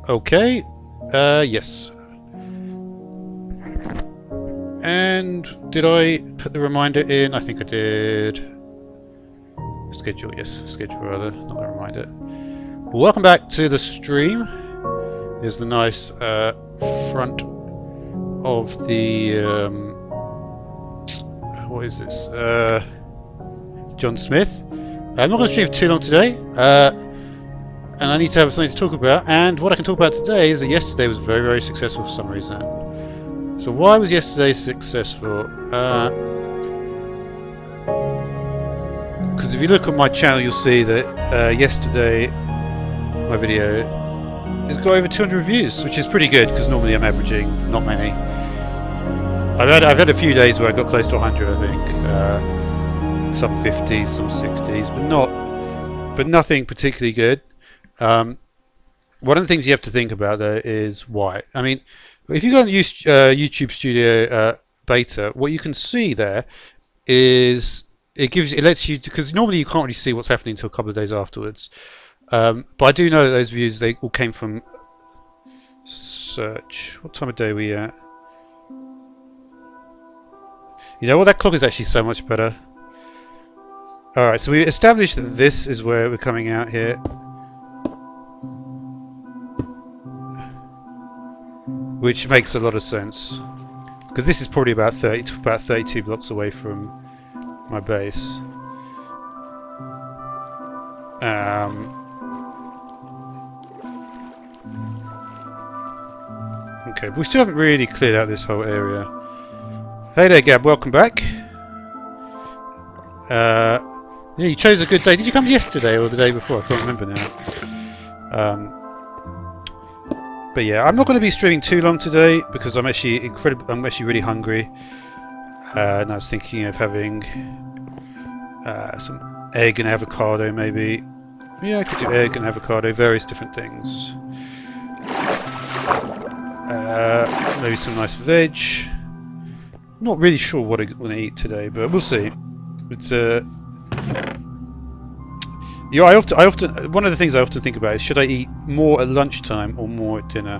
Okay. Yes. And did I put the reminder in? I think I did. Schedule, yes, schedule rather, not the reminder. Well, welcome back to the stream. Here's the nice front of the what is this? John Smith. I'm not going to stream for too long today, and I need to have something to talk about. And what I can talk about today is that yesterday was very, very successful for some reason. So why was yesterday successful? Because if you look at my channel, you'll see that yesterday my video has got over 200 reviews, which is pretty good because normally I'm averaging not many. I've had a few days where I got close to 100, I think, some 50s, some 60s, but nothing particularly good. One of the things you have to think about though is why. I mean, if you go on YouTube Studio Beta, what you can see there is it lets you, because normally you can't really see what's happening until a couple of days afterwards. But I do know that those views, they all came from search. What time of day are we at? You know what, that clock is actually so much better. Alright, so we established that this is where we're coming out here. Which makes a lot of sense. Because this is probably about 32 blocks away from my base. Okay, but we still haven't really cleared out this whole area. Hey there, Gab, welcome back. Yeah, you chose a good day. Did you come yesterday or the day before? I can't remember now. But yeah, I'm not going to be streaming too long today because I'm actually really hungry. And I was thinking of having some egg and avocado, maybe. Yeah, I could do egg and avocado, various different things. Maybe some nice veg. Not really sure what I want to eat today, but we'll see. It's yeah, I often one of the things I often think about is, should I eat more at lunchtime or more at dinner?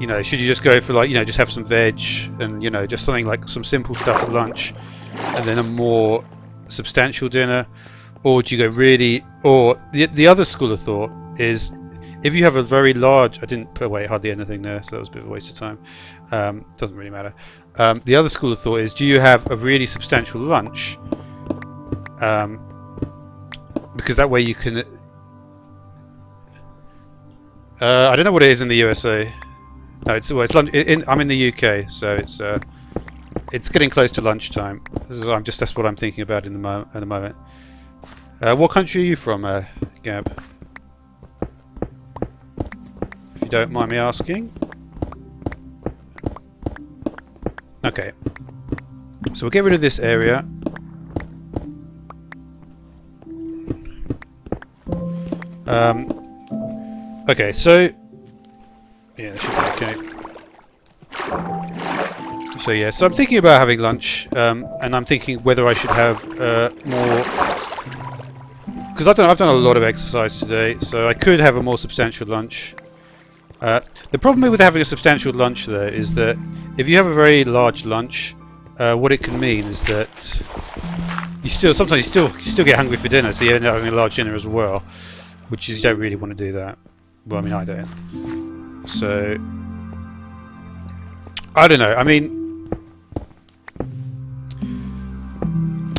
You know, should you just go for, like, you know, just have some veg and, you know, just something like some simple stuff at lunch and then a more substantial dinner? Or do you go really, or the other school of thought is, if you have a very large, I didn't put away hardly anything there, so that was a bit of a waste of time. Doesn't really matter. The other school of thought is, do you have a really substantial lunch? Because that way you can. I don't know what it is in the USA. No, it's lunch. I'm in the UK, so it's getting close to lunchtime. That's what I'm thinking about at the moment. What country are you from, Gab? If you don't mind me asking. Okay. So we'll get rid of this area. Okay, so yeah, that should be okay. So yeah, so I'm thinking about having lunch, and I'm thinking whether I should have more, because I've done a lot of exercise today, so I could have a more substantial lunch. The problem with having a substantial lunch though is that if you have a very large lunch, what it can mean is that sometimes you still get hungry for dinner, so you end up having a large dinner as well, which is, you don't really want to do that. Well, I mean, I don't. So I don't know. I mean,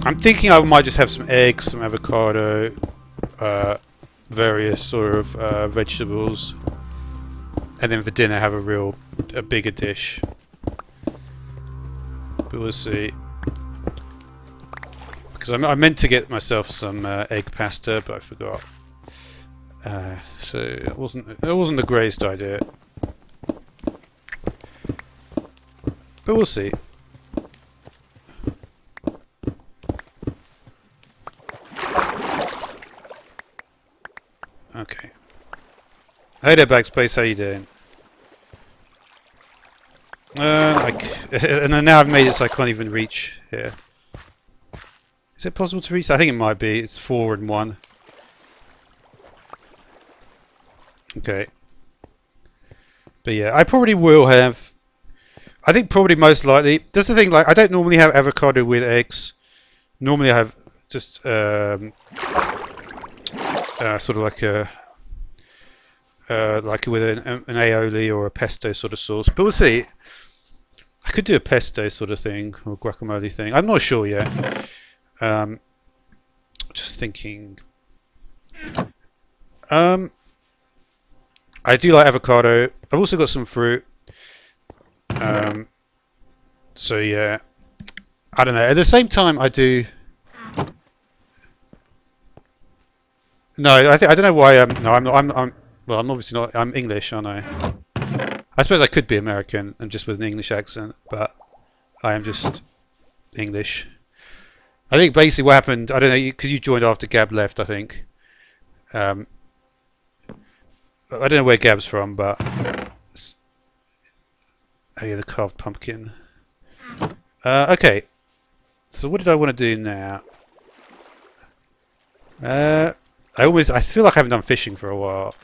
I'm thinking I might just have some eggs, some avocado, various sort of vegetables, and then for dinner have a bigger dish. But we'll see. Because I meant to get myself some egg pasta, but I forgot. So it wasn't the greatest idea. But we'll see. Okay. Hey there, Backspace, how you doing? And now I've made it so I can't even reach here. Is it possible to reach? I think it might be. It's 4 and 1. Okay. But yeah, I probably will have. I think probably most likely. That's the thing. Like, I don't normally have avocado with eggs. Normally, I have just sort of like a with an aioli or a pesto sort of sauce. But we'll see. I could do a pesto sort of thing or guacamole thing. I'm not sure yet. Just thinking. I do like avocado. I've also got some fruit. So yeah, I don't know. At the same time, I do. No, I don't know why. No, I'm not. Well, I'm obviously not. I'm English, aren't I? I suppose I could be American and just with an English accent, but I am just English. I think basically what happened. I don't know because you joined after Gab left. I think. I don't know where Gab's from, but oh yeah, the carved pumpkin. Okay, so what did I want to do now? I feel like I haven't done fishing for a while.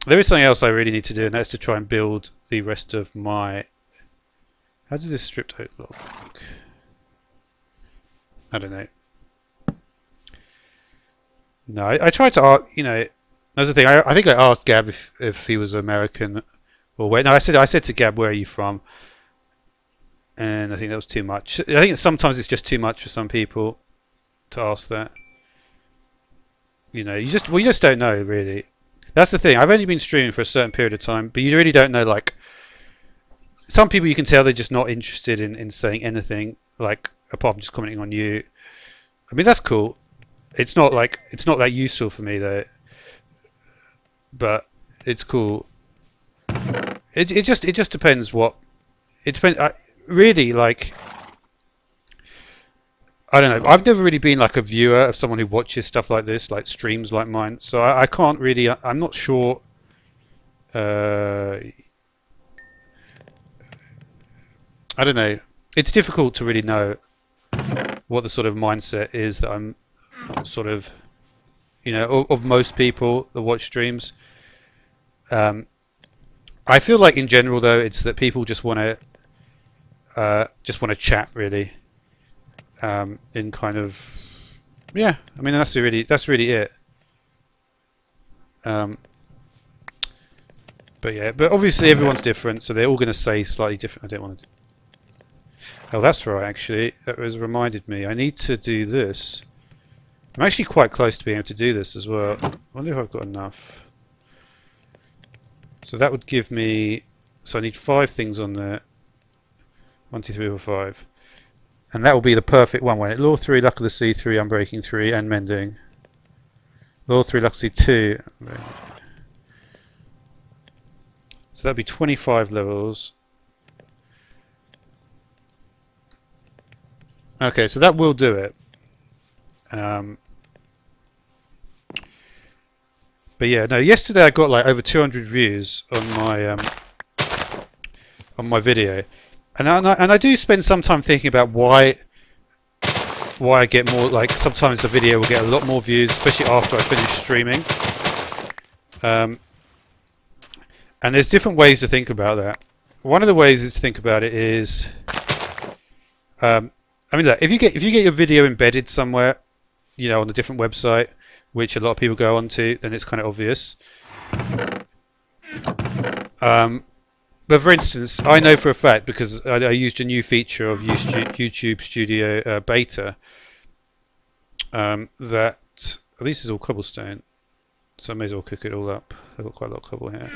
There is something else I really need to do, and that's to try and build the rest of my. How does this stripped oak look? I don't know. No, I tried to ask. You know, that's the thing. I think I asked Gab if he was American or where. No, I said to Gab, "Where are you from?" And I think that was too much. I think sometimes it's just too much for some people to ask that. You know, you just don't know really. That's the thing. I've only been streaming for a certain period of time, but you really don't know. Like, some people you can tell they're just not interested in saying anything, like apart from just commenting on you. I mean, that's cool. It's not that useful for me though. But it's cool. It just depends what. It depends. Really, like, I don't know. I've never really been like a viewer of someone who watches stuff like this, like streams like mine. So I can't really. I'm not sure. I don't know. It's difficult to really know what the sort of mindset is that I'm sort of, you know, of most people that watch streams. I feel like in general though, it's that people just want to chat really. In kind of, yeah. I mean, that's really it. But yeah, but obviously everyone's different, so they're all going to say slightly different. I don't want to. Oh, that's right. Actually, that was reminded me. I need to do this. I'm actually quite close to being able to do this as well. I wonder if I've got enough. So that would give me. So I need 5 things on there. 1, 2, 3, 4, 5. And that will be the perfect one, won't it? Law 3, Luck of the Sea 3, Unbreaking 3, and Mending. Law 3, Luck of the Sea 2. So that'd be 25 levels. Okay, so that will do it. But yeah, no. Yesterday I got like over 200 views on my video, and I do spend some time thinking about why I get more. Like sometimes the video will get a lot more views, especially after I finish streaming. And there's different ways to think about that. One of the ways is to think about it is, I mean, look, if you get your video embedded somewhere, you know, on a different website, which a lot of people go onto, then it's kind of obvious. But for instance, I know for a fact because I used a new feature of YouTube Studio Beta that this is all cobblestone, so I may as well cook it all up. I've got quite a lot of cobble here.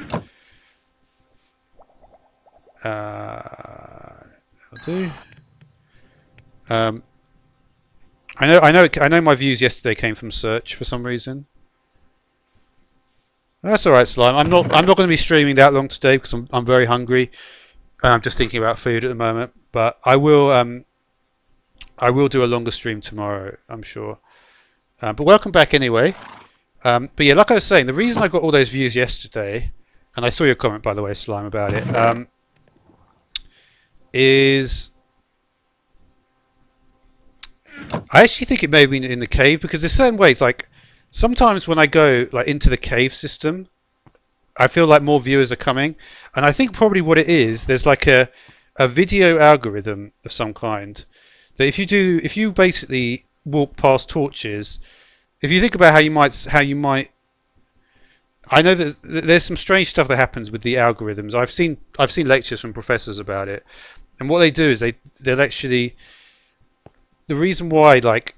I'll do. I know my views yesterday came from search for some reason. That's alright, Slime. I'm not going to be streaming that long today because I'm very hungry. I'm just thinking about food at the moment, but I will do a longer stream tomorrow, I'm sure. But welcome back anyway. But yeah, like I was saying, the reason I got all those views yesterday, and I saw your comment by the way, Slime, about it, is I actually think it may have been in the cave, because there's certain ways, like sometimes when I go like into the cave system, I feel like more viewers are coming, and I think probably what it is, there's like a video algorithm of some kind that if you basically walk past torches, if you think about how you might I know that there's some strange stuff that happens with the algorithms. I've seen lectures from professors about it, and what they do is they'll actually, the reason why, like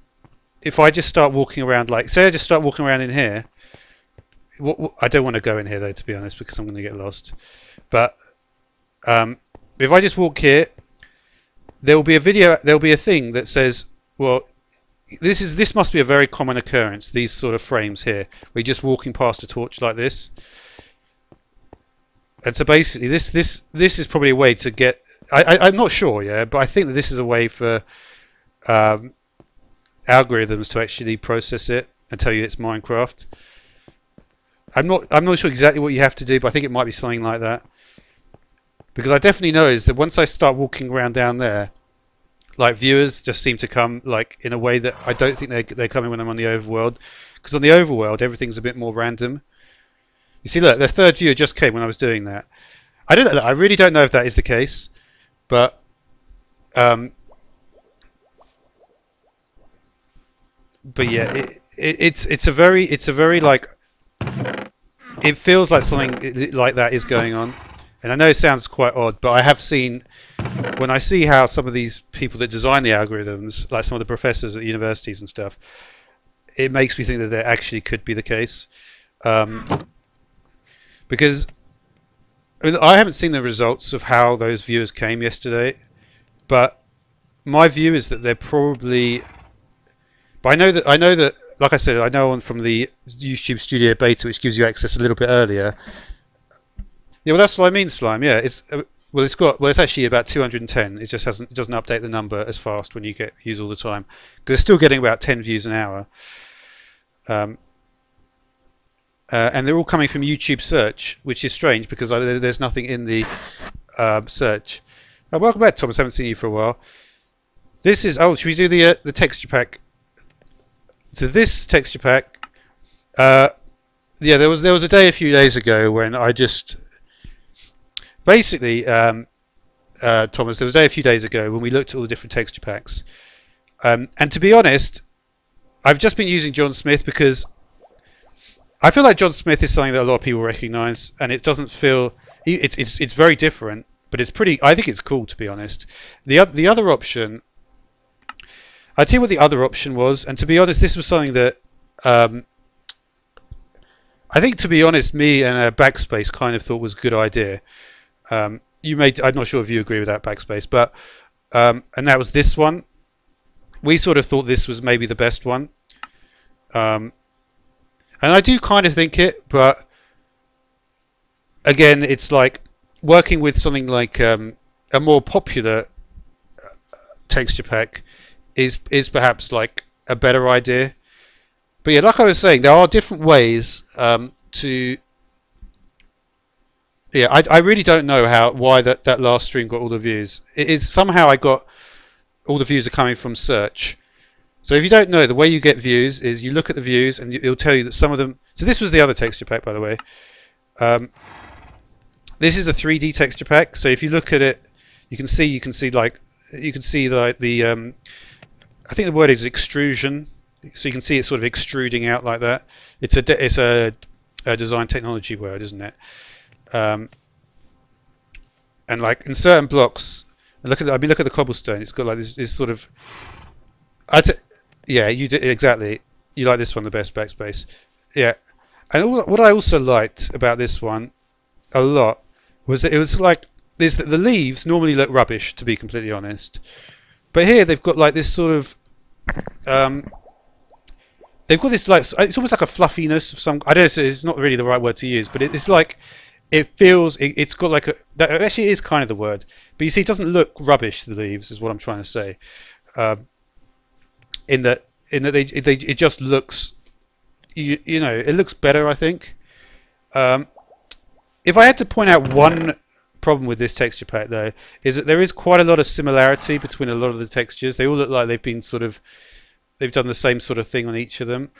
if I just start walking around, like say I just start walking around in here, I don't want to go in here though, to be honest, because I'm going to get lost. But if I just walk here, there'll be a thing that says, well, this must be a very common occurrence, these sort of frames here, where you're just walking past a torch like this. And so basically this is probably a way to get, I'm not sure, yeah, but I think that this is a way for algorithms to actually process it and tell you it's Minecraft. I'm not sure exactly what you have to do, but I think it might be something like that. Because I definitely noticed that once I start walking around down there, like viewers just seem to come like in a way that I don't think they're coming when I'm on the overworld. Because on the overworld everything's a bit more random. You see, look, the third viewer just came when I was doing that. I really don't know if that is the case, but yeah, it's a very like, it feels like something like that is going on. And I know it sounds quite odd, but I have seen, when I see how some of these people that design the algorithms, like some of the professors at universities and stuff, it makes me think that that actually could be the case. Because I mean, I haven't seen the results of how those viewers came yesterday, but my view is that they're probably, but I know that like I said, I know from the YouTube Studio Beta, which gives you access a little bit earlier. Yeah, well, that's what I mean, Slime. Yeah, it's it's actually about 210. It just doesn't update the number as fast when you get views all the time, because it's still getting about 10 views an hour. And they're all coming from YouTube search, which is strange because there's nothing in the search. Welcome back, Thomas. I haven't seen you for a while. This is, oh, should we do the texture pack? So this texture pack, yeah, there was a day a few days ago when I just basically, Thomas, there was a day a few days ago when we looked at all the different texture packs, and to be honest, I've just been using John Smith because I feel like John Smith is something that a lot of people recognise, and it doesn't feel, it's very different, but it's pretty. I think it's cool, to be honest. The other option, I'd tell you what the other option was, and to be honest, this was something that I think, to be honest, me and Backspace kind of thought was a good idea. I'm not sure if you agree with that, Backspace, but and that was this one. We sort of thought this was maybe the best one, and I do kind of think it, but again, it's like working with something like a more popular texture pack is perhaps like a better idea. But yeah, like I was saying, there are different ways to. Yeah, I really don't know why that last stream got all the views. It is somehow I got all the views are coming from search. So if you don't know, the way you get views is you look at the views and it'll tell you that some of them. So this was the other texture pack, by the way. This is the 3D texture pack. So if you look at it, you can see like the I think the word is extrusion. So you can see it sort of extruding out like that. It's a design technology word, isn't it? And like in certain blocks, look at the cobblestone. It's got like this sort of. Yeah, you did exactly. You like this one the best, Backspace. Yeah, and what I also liked about this one a lot was that it was like the leaves normally look rubbish, to be completely honest, but here they've got like this sort of. They've got this like, it's almost like a fluffiness of some. I don't know, it's not really the right word to use, but it's like it feels. It's got like that actually is kind of the word, but you see, it doesn't look rubbish. The leaves is what I'm trying to say. In that it just looks, you know, it looks better, I think. If I had to point out one problem with this texture pack, though, is that there is quite a lot of similarity between a lot of the textures. They all look like they've been sort of they've done the same sort of thing on each of them.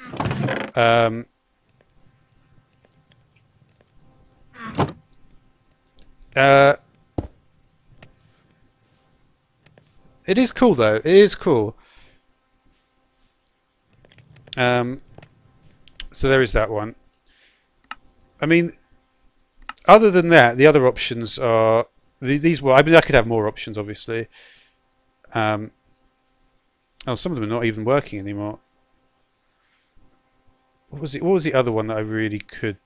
It is cool though. It is cool. So there is that one. I mean, other than that, the other options are these. Well, I mean, I could have more options, obviously. Oh, some of them are not even working anymore. What was it? What was the other one that I really could?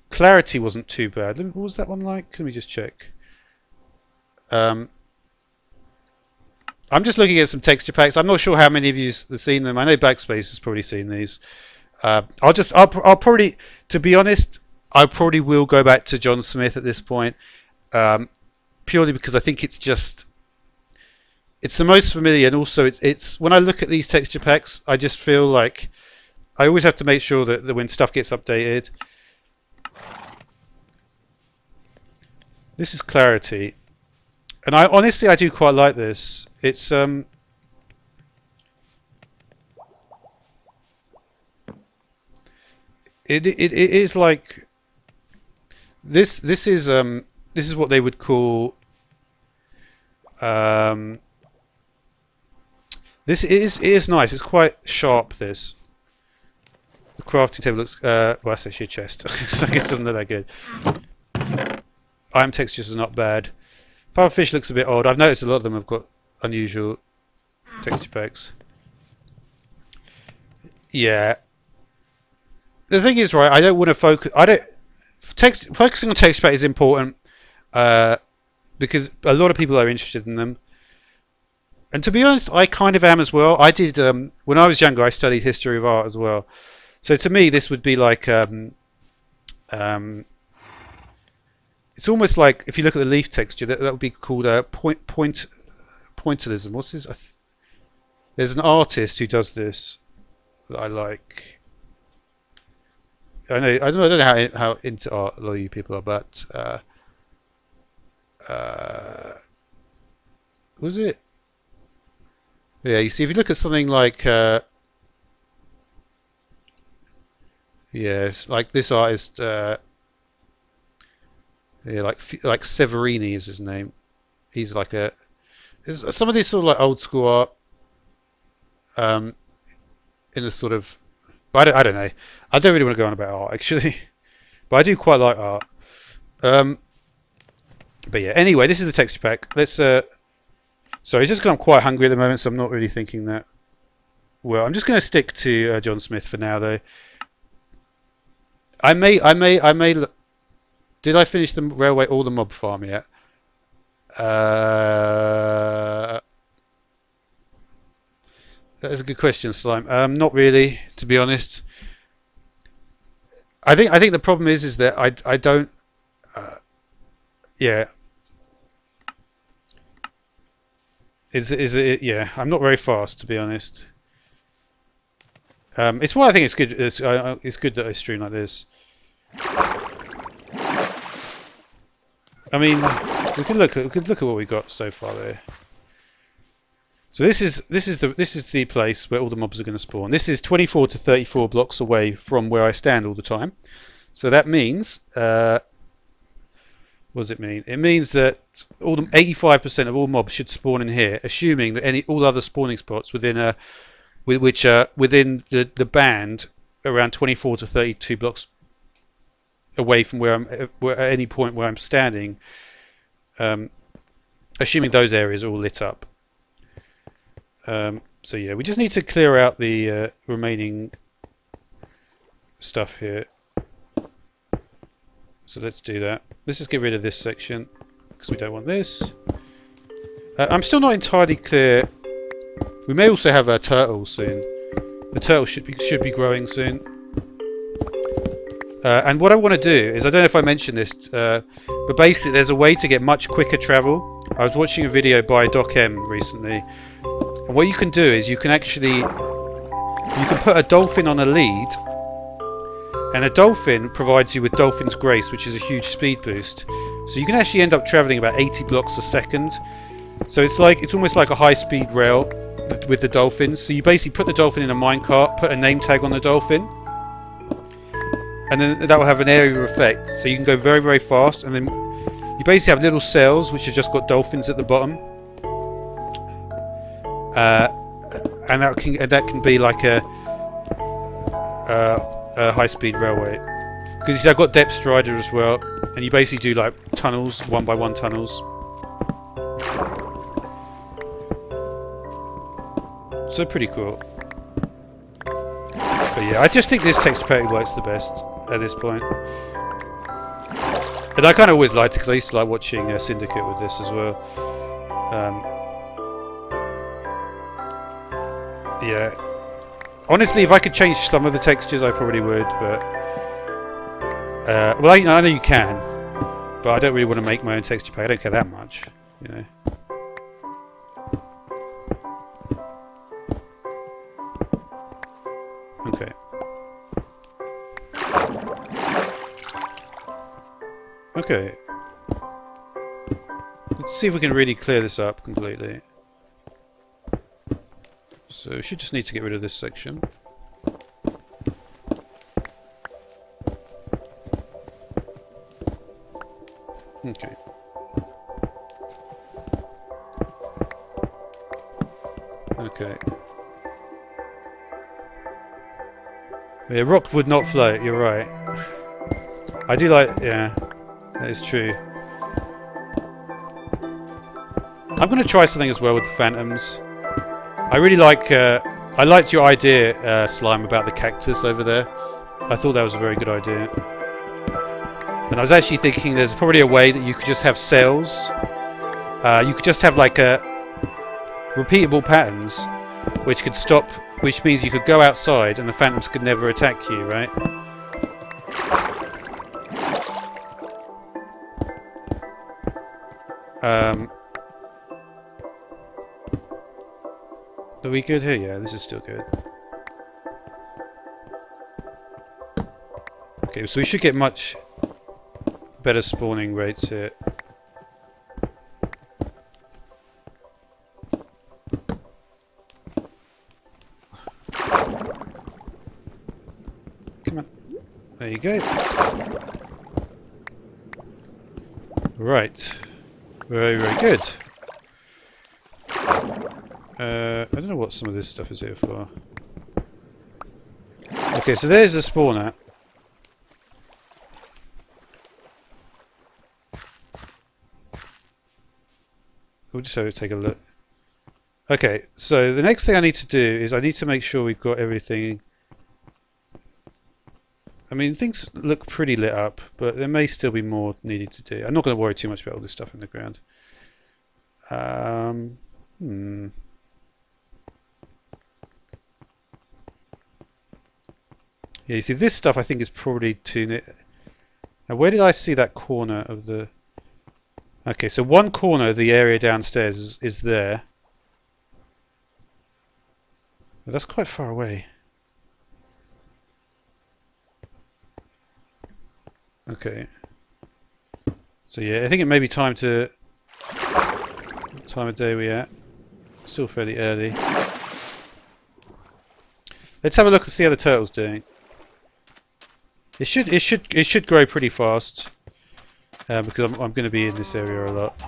Clarity wasn't too bad. What was that one like? Let me just check. I'm just looking at some texture packs. I'm not sure how many of you have seen them. I know Backspace has probably seen these. I'll probably, to be honest, I probably will go back to John Smith at this point, purely because I think it's the most familiar, and also it's when I look at these texture packs, I just feel like I always have to make sure that when stuff gets updated. This is Clarity, and I do quite like this. It's It is like this. This is what they would call this is nice. It's quite sharp. The crafting table looks well, that's actually a chest. So I guess it doesn't look that good. Item textures are not bad. Pufferfish looks a bit odd. I've noticed a lot of them have got unusual texture packs. Yeah. The thing is, right, I don't want to focus. Focusing on texture pack is important because a lot of people are interested in them. And to be honest, I kind of am as well. I did when I was younger. I studied history of art as well. So to me, this would be like it's almost like if you look at the leaf texture, that would be called pointillism. What's this? There's an artist who does this that I like. I don't know how into art a lot of you people are, but was it? Yeah, you see, if you look at something like yes, like this artist, yeah, like Severini is his name. He's like some of these sort of like old school art, in a sort of. But I don't know. I don't really want to go on about art actually, but I do quite like art. But yeah. Anyway, this is the texture pack. Let's. Sorry, it's just because I'm quite hungry at the moment, so I'm not really thinking that. Well, I'm just going to stick to John Smith for now, though. I may. Did I finish the railway or the mob farm yet? That is a good question, Slime. Not really, to be honest. I think the problem is that I don't. Yeah. Is it? Yeah, I'm not very fast, to be honest. It's why I think it's good. It's good that I stream like this. I mean, we could look at what we got so far there. So this is the place where all the mobs are going to spawn. This is 24 to 34 blocks away from where I stand all the time. So that means, what does it mean? It means that 85% of all mobs should spawn in here, assuming that all other spawning spots within which are within the band around 24 to 32 blocks away from where at any point where I'm standing, assuming those areas are all lit up. So yeah, we just need to clear out the remaining stuff here. So let's do that. Let's just get rid of this section because we don't want this. I'm still not entirely clear. We may also have a turtle soon. The turtle should be growing soon. And what I want to do is, I don't know if I mentioned this, but basically there's a way to get much quicker travel. I was watching a video by Doc M recently, and what you can do is you can put a dolphin on a lead, and a dolphin provides you with Dolphin's Grace, which is a huge speed boost. So you can actually end up travelling about 80 blocks a second. So it's almost like a high-speed rail with the dolphins. So you basically put the dolphin in a minecart, put a name tag on the dolphin, and then that will have an area effect. So you can go very, very fast, and then you basically have little cells which have just got dolphins at the bottom, and that can be like a high-speed railway. Because you see, I've got depth strider as well, and you basically do like tunnels, 1x1 tunnels. So pretty cool. But yeah, I just think this texture pack works the best at this point. And I kind of always liked it because I used to like watching Syndicate with this as well. Yeah. Honestly, if I could change some of the textures, I probably would, but... well, I know you can, but I don't really want to make my own texture pack. I don't care that much, you know. Okay. Okay. Let's see if we can really clear this up completely. So we should just need to get rid of this section. Okay. Okay. Yeah, rock would not float, you're right. I do like... yeah, that is true. I'm going to try something as well with the phantoms. I really like... I liked your idea, Slime, about the cactus over there. I thought that was a very good idea. And I was actually thinking there's probably a way that you could just have cells. You could just have like repeatable patterns which could stop, which means you could go outside and the phantoms could never attack you, right? Are we good here? Yeah, this is still good. Okay, so we should get much better spawning rates here. Come on. There you go. Right. Very, very good. I don't know what some of this stuff is here for. Okay, so there's the spawner. We'll just take a look. Okay, so the next thing I need to do is I need to make sure we've got everything. I mean, things look pretty lit up, but there may still be more needed to do. I'm not going to worry too much about all this stuff in the ground. Yeah, you see, this stuff I think is probably too... Now, where did I see that corner of the... Okay, so one corner of the area downstairs is there. But that's quite far away. Okay. So yeah, I think it may be time to... What time of day are we at? Still fairly early. Let's have a look and see how the turtle's doing. It should grow pretty fast. Because I'm going to be in this area a lot.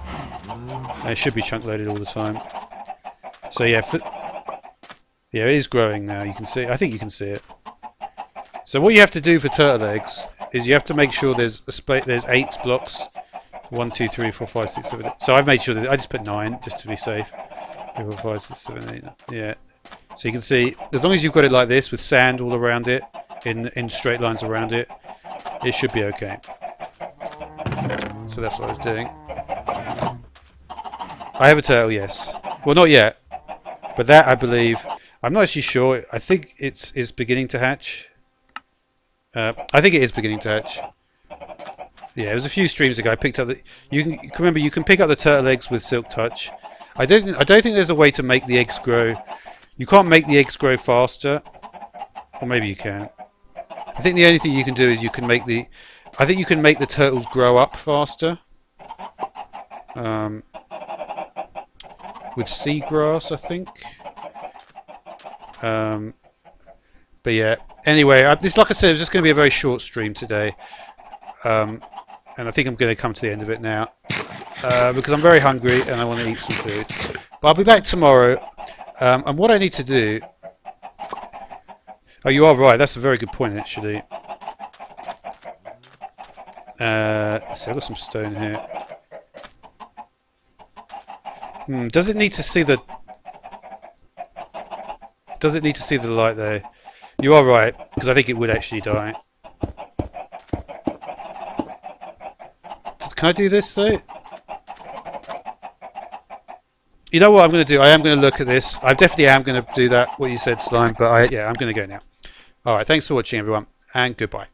And it should be chunk loaded all the time. So yeah, yeah, it is growing now. You can see. I think you can see it. So what you have to do for turtle eggs is you have to make sure there's there's 8 blocks. 1, 2, 3, 4, 5, 6, 7, 8. So I've made sure that I just put 9 just to be safe. 3, 4, 5, 6, 7, 8. Yeah. So you can see, as long as you've got it like this with sand all around it, in straight lines around it, it should be okay. So that's what I was doing. I have a turtle, yes. Well, not yet, but that I believe. I'm not actually sure. I think it's beginning to hatch. I think it is beginning to hatch. Yeah, it was a few streams ago. I picked up the. You can remember you can pick up the turtle eggs with Silk Touch. I don't think there's a way to make the eggs grow. You can't make the eggs grow faster, or maybe you can. I think the only thing you can do is you can make the. I think you can make the turtles grow up faster. with seagrass, I think. But yeah, anyway, this, like I said, it's just going to be a very short stream today. And I think I'm going to come to the end of it now. Because I'm very hungry and I want to eat some food. But I'll be back tomorrow. And what I need to do... Oh, you are right. That's a very good point, actually. Let's see, I've got some stone here. Does it need to see the... Does it need to see the light there? You are right, because I think it would actually die. Can I do this, though? You know what I'm going to do? I am going to look at this. I definitely am going to do that, what you said, Slime, but yeah, I'm going to go now. Alright, thanks for watching, everyone, and goodbye.